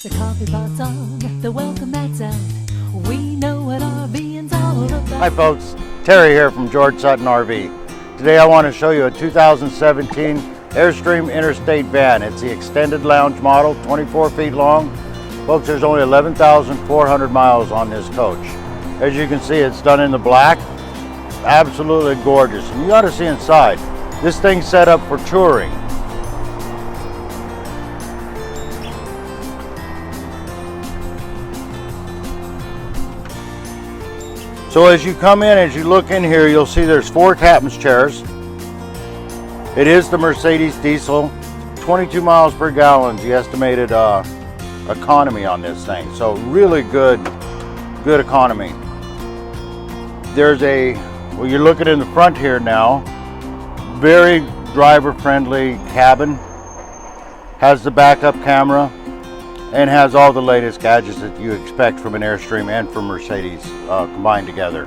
The coffee pot's on, the welcome mat's out. We know what RVing's all about. Hi folks, Terry here from George Sutton RV. Today I want to show you a 2017 Airstream Interstate van. It's the extended lounge model, 24 feet long. Folks, there's only 11,400 miles on this coach. As you can see, it's done in the black. Absolutely gorgeous. And you got to see inside. This thing's set up for touring. So as you come in, as you look in here, you'll see there's 4 captain's chairs. It is the Mercedes diesel, 22 miles per gallon, the estimated economy on this thing. So really good economy. There's well, you're looking in the front here now, very driver friendly cabin, has the backup camera, and has all the latest gadgets that you expect from an Airstream and from Mercedes combined together.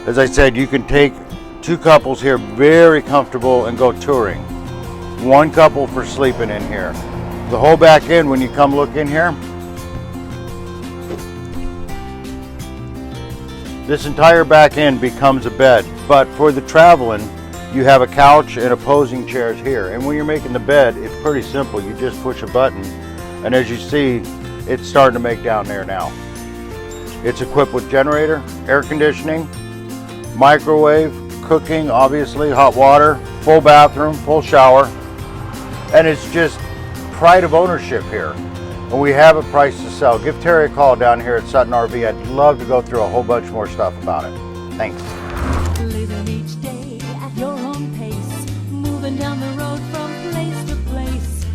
As I said, you can take 2 couples here very comfortable and go touring. 1 couple for sleeping in here. The whole back end, when you come look in here, this entire back end becomes a bed. But for the traveling, you have a couch and opposing chairs here. And when you're making the bed, it's pretty simple. You just push a button, and as you see, it's starting to make down there now. It's equipped with generator, air conditioning, microwave, cooking, obviously, hot water, full bathroom, full shower, and it's just pride of ownership here. And we have a price to sell. Give Terry a call down here at Sutton RV. I'd love to go through a whole bunch more stuff about it. Thanks. Living each day at your own pace, moving down the road from place to place.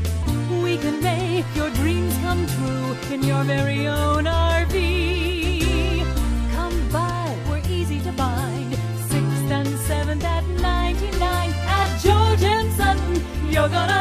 We can make your dreams come true in your very own RV. Come by, we're easy to find. 6th and 7th at 99 at George and Sutton. You're gonna